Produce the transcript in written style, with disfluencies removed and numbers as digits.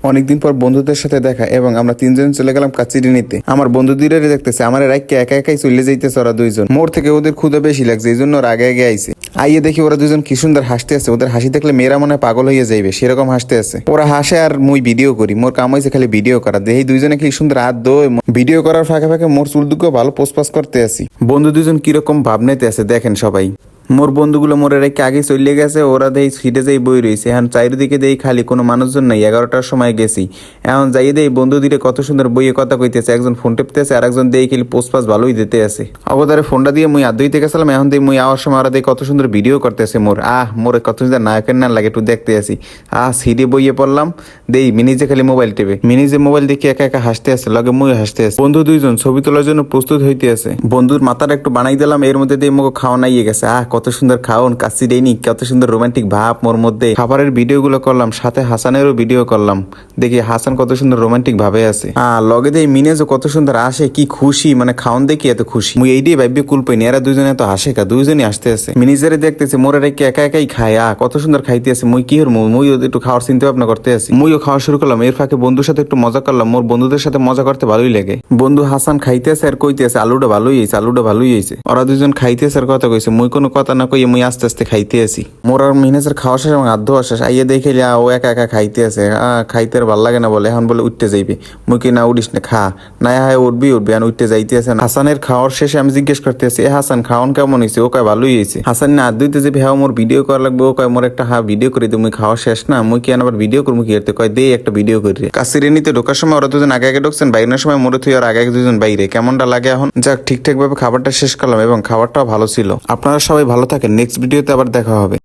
অনেকদিন পর বন্ধুদের সাথে দেখা এবং আমরা তিনজন চলে গেলাম কাচিরি নিতে। আমার বন্ধু দুইটারে দেখতেছে আমার রাইকে একা একাই চলে যাইতেছে ওরা দুইজন। মোর থেকে ওদের ক্ষুদা বেশি লাগছে, এই জন্য ওরা আগে আগে আইছে। আইয়ে দেখি ওরা দুজন কি সুন্দর হাসতে আছে। ওদের হাসি দেখলে মেয়েরা মনে হয় পাগল হয়ে যাইবে, সেরকম হাসতে আছে ওরা। হাসে আর মুই ভিডিও করি। মোর কাম হয়েছে খালি ভিডিও করা। দেখি দুইজনে কি সুন্দর হাত দো। ভিডিও করার ফাঁকে ফাঁকে মোর চুল দুটো ভালো পোসপাস করতে আসি। বন্ধু দুজন কিরকম ভাবনাইতে আছে দেখেন সবাই। মোর বন্ধুগুলো মোরে রেখে আগে চলে গেছে, ওরা দেই সিটে যাই বই রয়েছে। এখন চারিদিকে দেই খালি, কোনো মানুষজন নাই। 11টার সময় গেছি, এখন যাই দেই বন্ধু দিলে কত সুন্দর বইয়ে কথা কইতেছে। একজন ফোন টেপতেছে আর একজন দেই খালি পোস্টপাস ভালোই দিতে আছে। অবতারে ফোনটা দিয়ে মুই আদইতে গেছিলাম, এখন দেই মুই আওয়ার সময় ওরা দেই কত সুন্দর ভিডিও করতেছে মোর। মোরে কত সুন্দর নায়কের না লাগে একটু দেখতে আসি। সিটে বইয়ে পড়লাম, দেই মিনিজে খালি মোবাইল টেপে। মিনিজে মোবাইল দেখে একা একা হাসতে আছে, লগে মুই হাসতে আছে। বন্ধু দুইজন ছবি তোলার জন্য প্রস্তুত হইতে আছে। বন্ধুর মাথাটা একটু বানাই দিলাম, এর মধ্যে দিয়ে মুখে খাওয়া নাইয়ে গেছে। কত সুন্দর খাওন কাশি দেয়নি, কত সুন্দর রোমান্টিক ভাব মোর মধ্যে। খাবারের ভিডিও গুলো করলাম, সাথে হাসানেরও ভিডিও করলাম। দেখি হাসান কত সুন্দর রোমান্টিক ভাবে আছে। লগে দিয়ে মিনেজও কত সুন্দর আসে, কি খুশি, মানে খাওন দেখি এত খুশি। মুই এইটাই ভাববে কুল পাইনি, এরা দুজনে এত হাসে কা, দুইজনই আসতে আছে। মিনিজারে দেখতেছে মোরে রেখে একা একাই খায়। কত সুন্দর খাইতে আছে। মুই কি হর মুই একটু খাওয়ার চিন্তা ভাবনা করতে আছি। মুইও খাওয়া শুরু করলাম। এর ফাঁকে বন্ধুর সাথে একটু মজা করলাম। মোর বন্ধুদের সাথে মজা করতে ভালোই লাগে। বন্ধু হাসান খাইতে আছে আর কইতে আছে আলুটা ভালোই হয়েছে, আলুটা ভালোই হয়েছে। ওরা দুজন খাইতে আছে আর কথা কইছে। মুই কোনো কথা না কইয়ে মুই আস্তে আস্তে খাইতে আছি। মোর আর মিনেজের খাওয়া শেষ এবং আধ শেষ। আইয়ে দেখে ও একা একা খাইতে আছে। খাইতে আর ভাল লাগে না বলে, এখন বলে উঠতে যাইবে। মুই কি না উঠিস না, খা না হয় উঠবি আর উঠতে যাইতে আছে। হাসানের খাওয়ার শেষে আমি জিজ্ঞেস করতে আছি, হাসান খাওয়ান কেমন হয়েছে? ও কয় ভালোই হয়েছে। হাসান না আদুইতে যে হ্যাঁ মোর ভিডিও করা লাগবে। ও কয় মোর একটা ভিডিও করে দিই। মুই খাওয়া শেষ না, মুই কি আবার ভিডিও করবো কি করতে? কয় দে একটা ভিডিও করি। কাশিরেনিতে ঢোকার সময় ওরা দুজন আগে আগে ঢুকছেন, বাইরের সময় মোরে থুই আর আগে আগে দুজন বাইরে। কেমনটা লাগে এখন? যাক, ঠিকঠাক ভাবে খাবারটা শেষ করলাম এবং খাবারটাও ভালো ছিল। আপনারা সবাই ভালো থাকেন, নেক্সট ভিডিওতে আবার দেখা হবে।